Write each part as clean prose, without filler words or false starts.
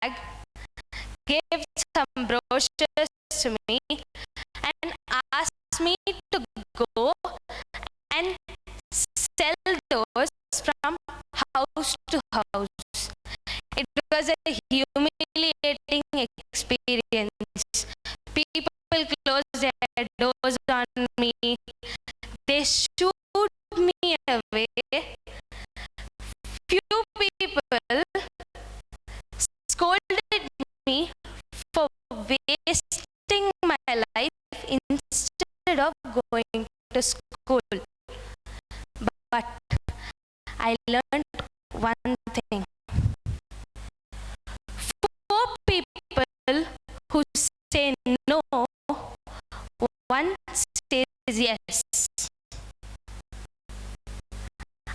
bag, gave some brochures to me, and asked me to go and sell those from house to house. It was a humiliating experience. People closed their doors on me. They shooed me away. Few people scolded me for wasting my life instead of going to school. But I learned one thing. For people who say no, one says yes.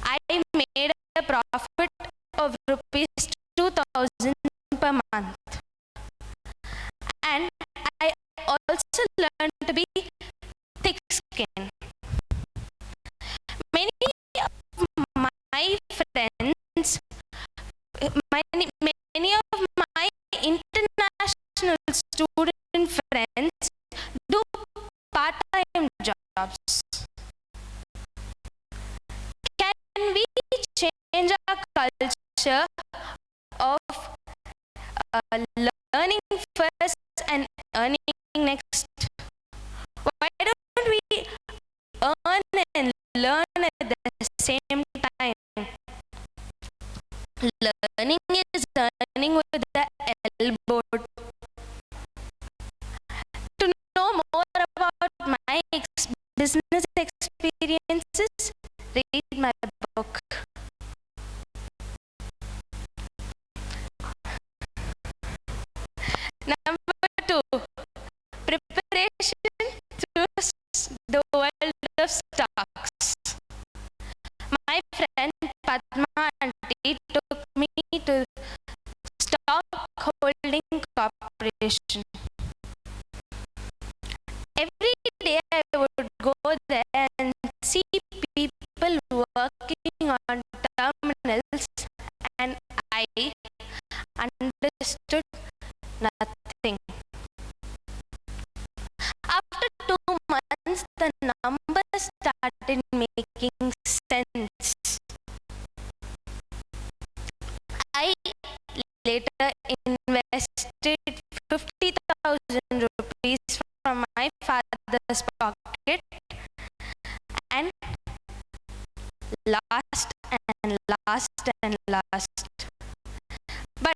I made a profit of rupees 2,000 per month. And I also learned to be thick-skinned. Many of my friends, many of my international student friends do part-time jobs. Can we change our culture of learning first and earning next? Why don't we earn and learn at the same time? Learning is earning with the elbow. To know more about my business experiences, read my book. Number 2, preparation through the world of stocks. My friend Padma Aunty took me to Stock Holding Corporation. Every day I would go there and see people working on terminals, and I understood nothing. After 2 months, the numbers started making sense. I later invested 50,000 rupees from my father's pocket, and lost and lost and lost. But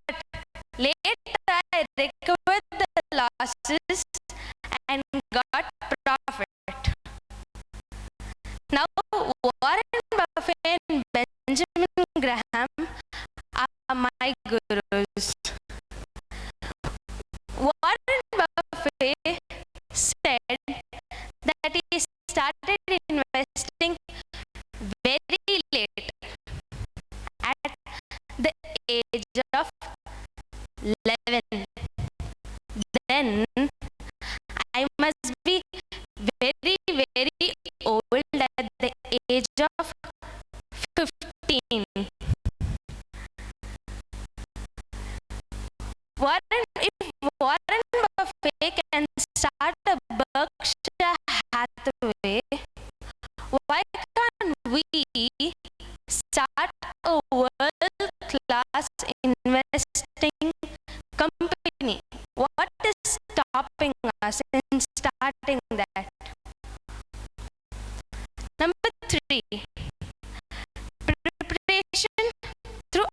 later I recovered the losses and got profit. Now Warren Buffett and Benjamin Graham are my gurus. Warren Buffett said that he started investing very late, at the age of 11. Then I must be very, very old at the age of 15. If Warren Buffett can start a Berkshire Hathaway, why can't we start a world-class investing company? What is stopping us in starting that? Number 3, preparation through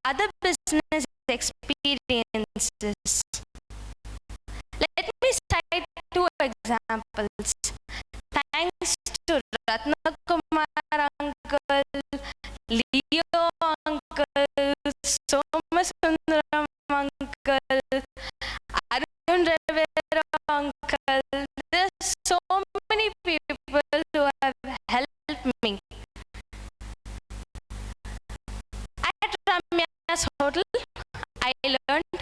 other business experiences. Let me cite 2 examples. Thanks to Ratnakumar uncle, Leo uncle, Somasundaram uncle, Arjun Rivera uncle. There's so many people who have helped me. At Ramya's hotel, I learned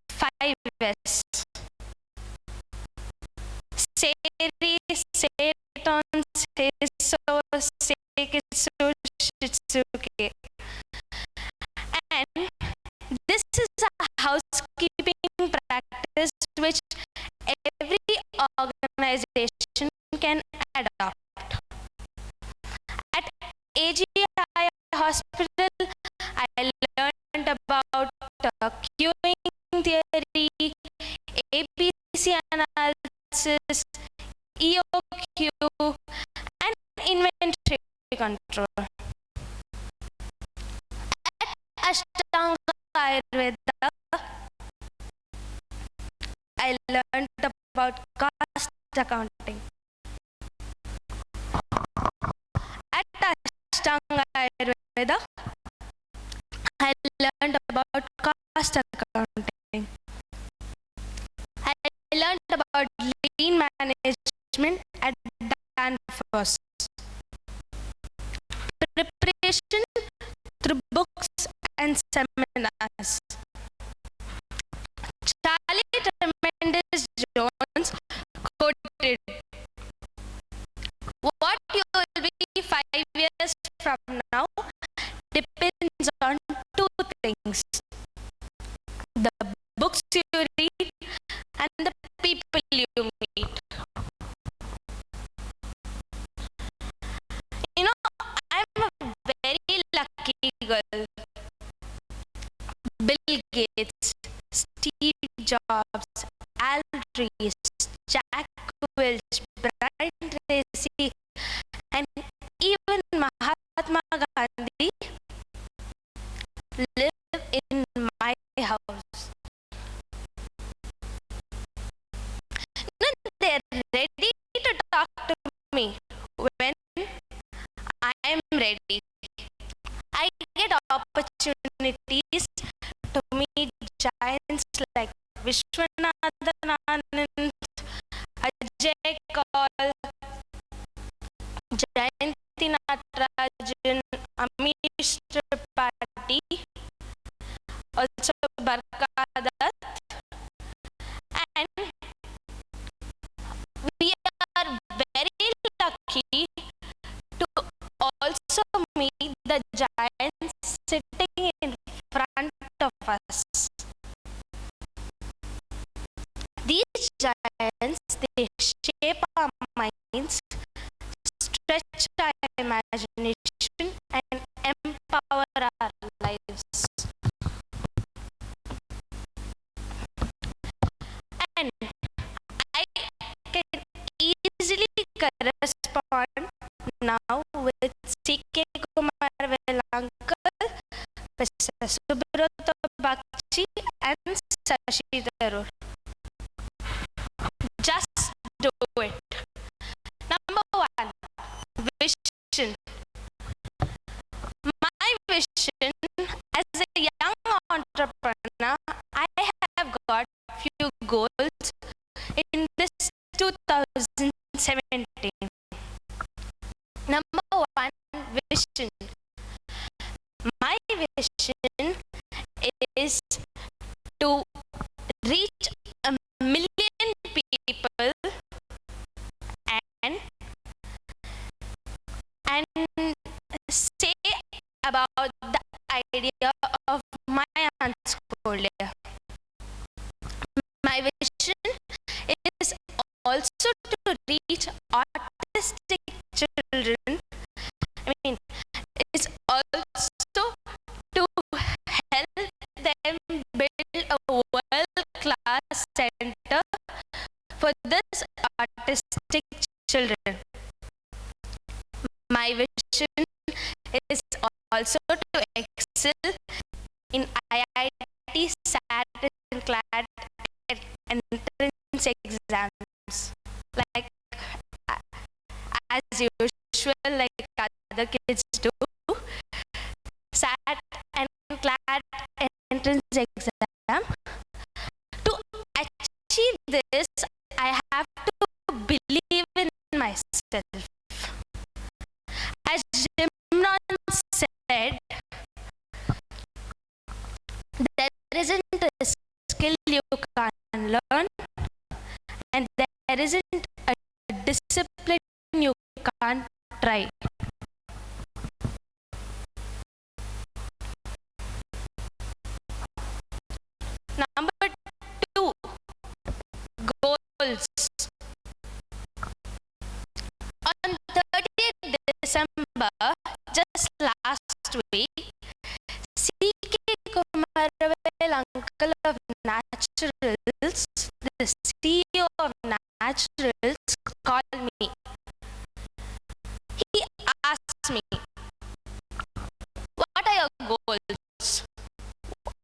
5 queuing theory, ABC analysis, EOQ, and inventory control. At Ashtanga Ayurveda, I learned about cost accounting. At Ashtanga Ayurveda, I learned about cost accounting. I learned about lean management at Danfoss. Preparation through books and seminars. Charlie Tremendous Jones quoted, "What you will be 5 years from now depends on two things: the books you read and the people you meet." You know, I'm a very lucky girl. Bill Gates, Steve Jobs, Al Rees, Jack Welch, Brian Tracy, and even Mahatma Gandhi live in my house. They're ready to talk to me when I am ready. I get opportunities to meet giants like Vishwanathan Anand, Ajay Kaul, Jayanti Natarajan, Amish Tripathi, also Barka Dutt, and we are very lucky to also meet the giants sitting in front of us. These giants, they shape our minds, stretch our imagination, and empower our lives. And I can easily correspond now with C.K. Kumar Velankar, Mr. Subrata Bakshi, and Shashi Tharoor. Just do it. Number one, vision. My vision as a young entrepreneur, I have got few goals in this 2017. Number one, vision. My vision is to reach 1,000,000 people and say about the idea of my Unschooled. My vision is also to reach autistic children. I mean, it's also to help them build a world-class center for this autistic children. My vision is also to excel in IIT, SAT, and CLAT entrance exams, like as usual, like other kids do. SAT and CLAT entrance exam. To achieve this, I have to believe in myself. As Jim Rohn said, there isn't a skill you can't learn, and there isn't a discipline you can't try. Number two, goals. On 30th December, just last week, C.K. Kumar Velankar principal of Naturals, the CEO of Naturals called me. He asked me, what are your goals?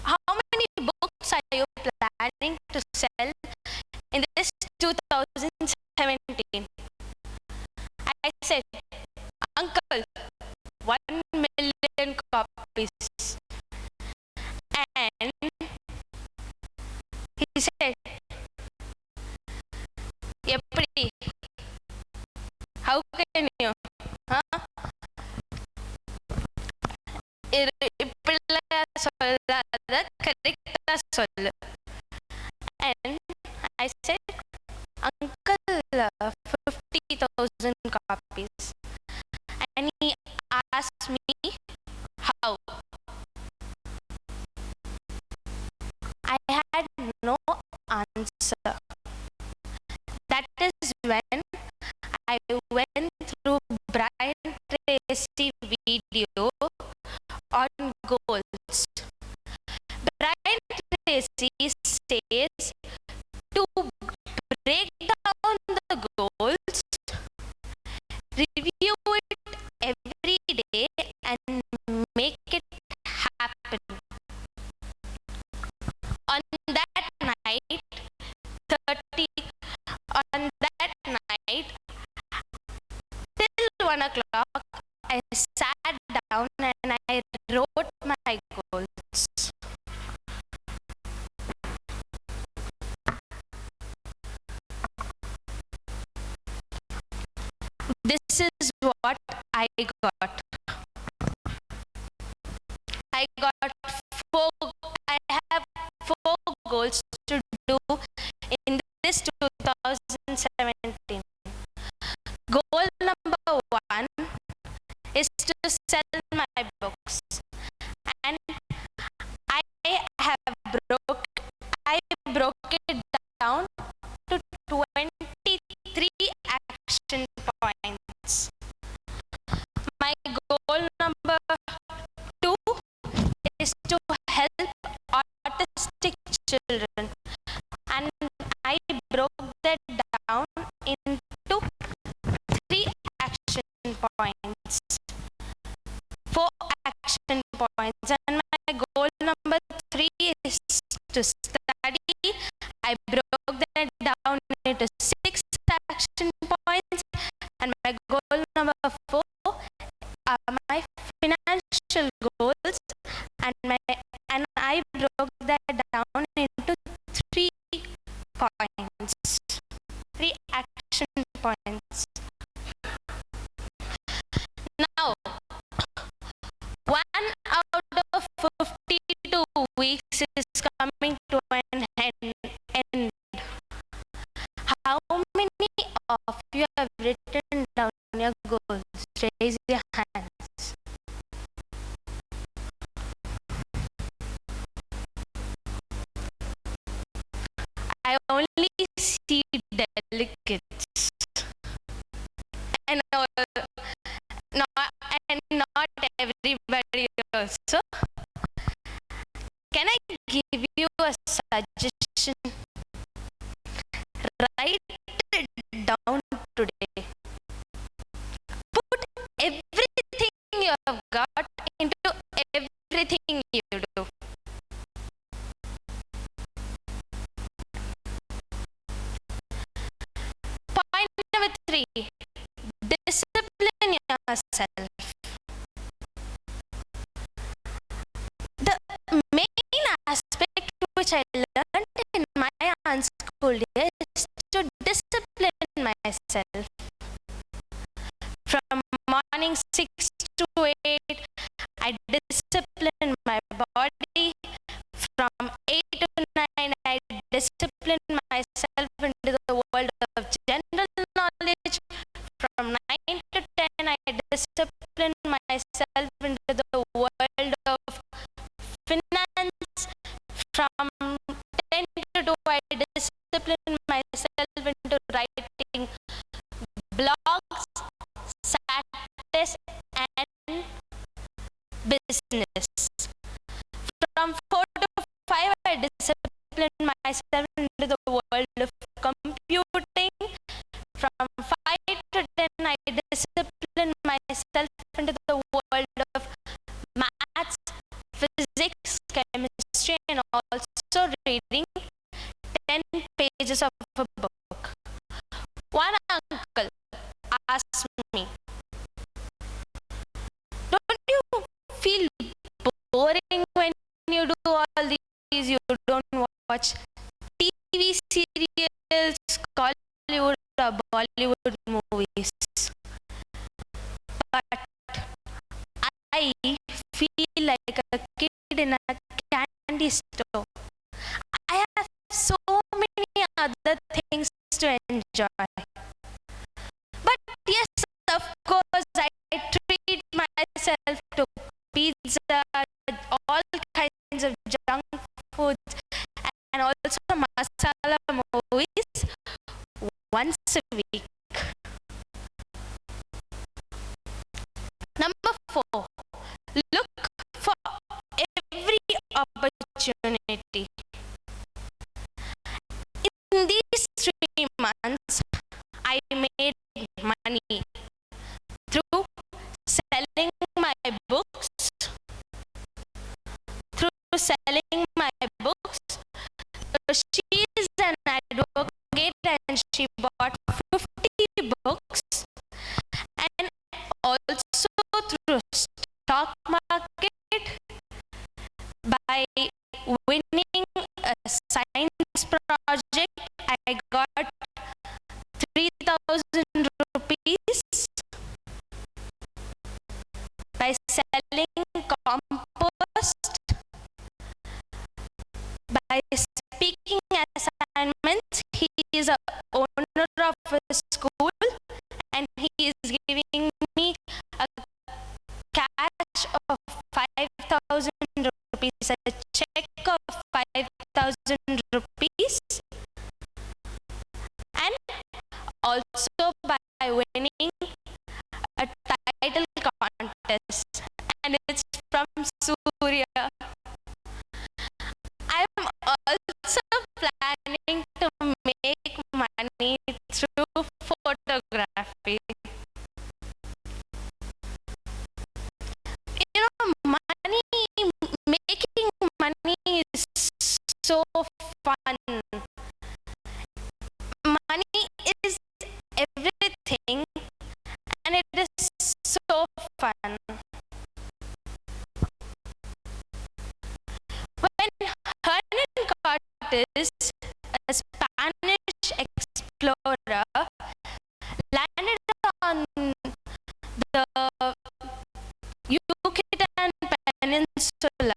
How many books are you planning to sell in this 2017? I said, Uncle, 1 million copies. And he said, Eppadi? How can you? Huh? இப்படிலாம் சொல்லாத, கரெக்டாக சொல்லு. And I said, Uncle, 50,000 copies. And he asked me, how? I had no answer. That is when I went through Brian Tracy video on goals. Brian Tracy says to break down the goals, review it every day and make it happen. On that night, till 1 o'clock, I sat down and I wrote my goals. This is what I got. I have 4 goals to do in this 2017. Goal number 1 is to sell my books, and I broke it down to 23 action points. My goal number 2 is to help autistic children, and I broke that down into 3 action points, 4 action points. And my goal number 3 is to study. I broke that down into 6 action points. And my goal number 4 are my financial goals, and I broke that down into 3 points, 3 action points. Now, 1 out of 52 weeks is coming to an end. How many of you have written down your goals? Raise your hands. I only see delegates, and not everybody also. Can I give you a suggestion? Write it down today. Put everything you have got into everything you do. Point number 3, discipline yourself. The main aspect which I learned in my unschooled days is to discipline myself. From morning 6 to 8, I discipline my body. From 8 to 9, I discipline myself into the world of general knowledge. From 9 to 10, I discipline myself into the world of finance. From 10 to 2, I discipline myself into writing blogs, SAT and business. From 4 to 5, I discipline myself into the world of computing. From 5 to 10, I discipline myself into the world of maths, physics, chemistry, and also reading 10 pages of a book. One uncle asked me, "Don't you feel boring when you do all these? You don't watch TV serials, Hollywood or Bollywood movies." But I feel like a kid in a candy store. I have so many other things to enjoy. But yes, of course, I treat myself to pizza, all kinds of junk foods, and also masala movies once a week. Number 4, look for every opportunity. In these 3 months, I made money through selling my books, She is an advocate and she bought 50 books, and also through stock market by winning a science project. I got 3,000 rupees. By selling compost, by speaking assignments. He is a owner of a school and he is giving me a cash of 5,000 rupees, a check of 5,000 rupees, and also by winning a title contest, and it's from Surya. I'm also planning to make money through photography. Making money is so fun. Money is everything and it is so fun. When Hernan Cortes, a Spanish explorer, landed on the Yucatan Peninsula,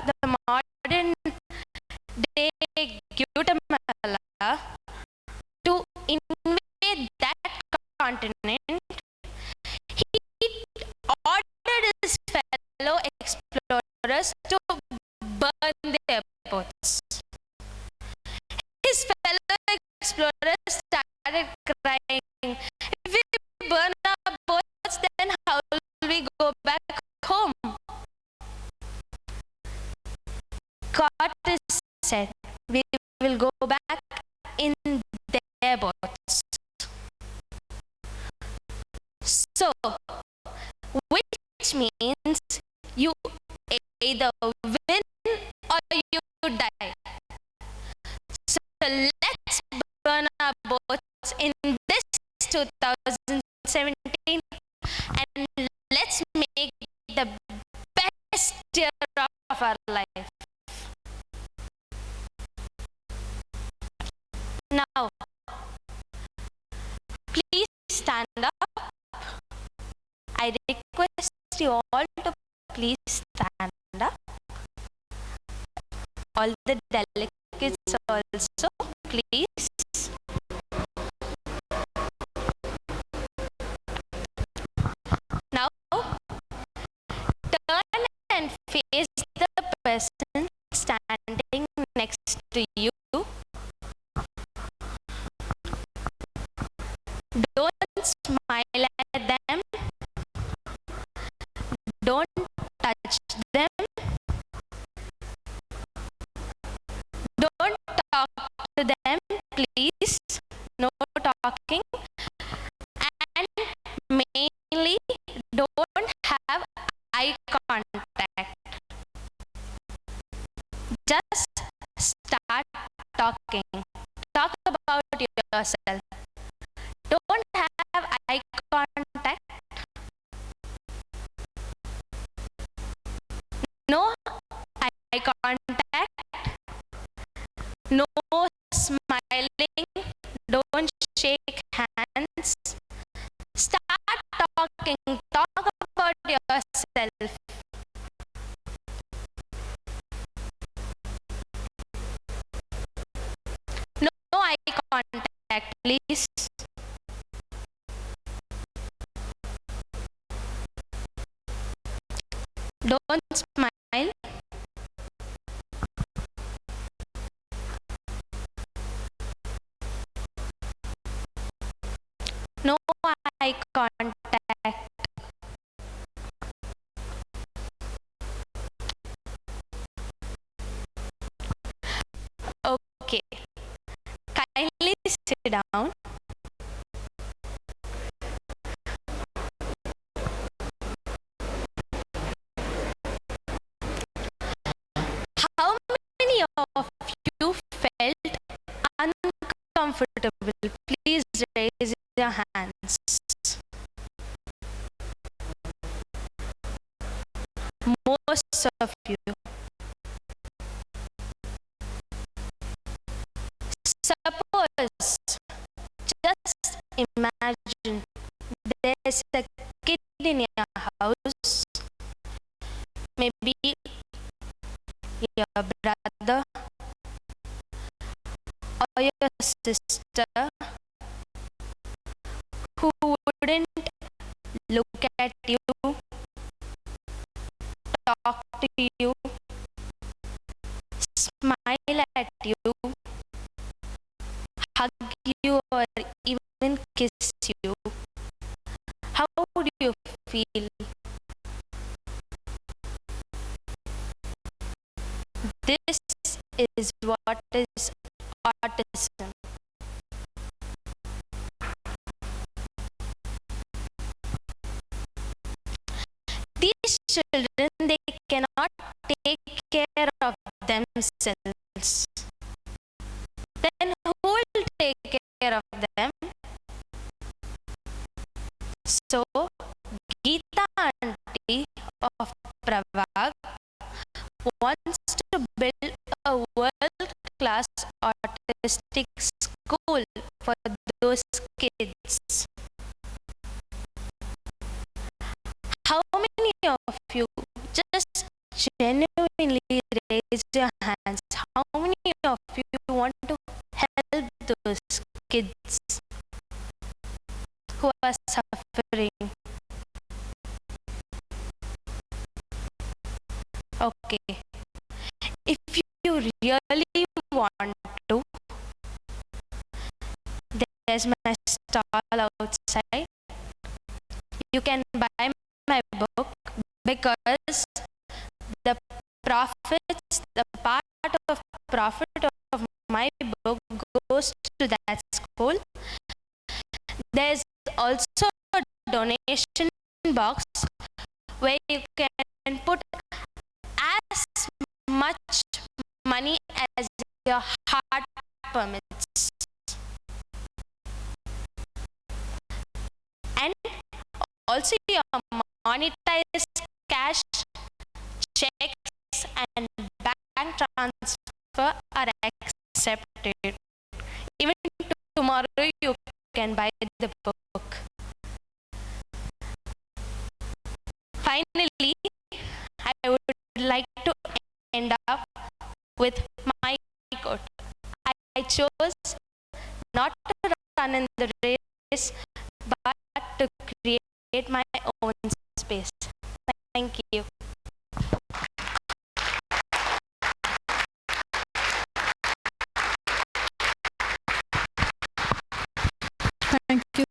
the modern day Guatemala, to invade that continent, he ordered his fellow explorers to burn their boats. His fellow explorers started crying, "If we burn our boats, then how will we go back home?" Cortes said, "We will go back in their boats." So, which means you either win or you die. So let's burn our boats in this 2017 and let's make the best year of our life. Now, please stand up. I request you all to please stand up. All the delegates also, please. Now, turn and face the person standing next to you. Don't smile at them. Don't touch them. Don't talk to them, please, no talking, and mainly don't have eye contact. Just start talking. Talk about yourself. Don't have eye contact. No eye contact. No smiling. Don't shake hands. Start talking. Talk about yourself. No eye contact, please. Don't smile. No eye contact. Okay. Kindly sit down. How many of you felt uncomfortable? Please raise your hands. Most of you. Suppose, just imagine there's a kid in your house, maybe your brother or your sister, who wouldn't look at you, talk to you, smile at you, hug you, or even kiss you. How would you feel? This is what is autism. These children, they cannot take care of themselves. Then who will take care of them? So, Geeta auntie of Pravag wants to build a world-class autistic school for those kids. How many of you, just genuinely raise your hands, how many of you want to help those kids who are suffering? Okay. If you really want to, there's my stall outside. You can buy my book, because the profits, the part of profit of my book goes to that school. There's also a donation box where you can put as much money as your heart permits. And also your monetized cash, checks and bank transfer are accepted. Even tomorrow you can buy the book. Finally, I would like to end up with my quote. I chose not to run in the race, but to create my own space. Thank you. Thank you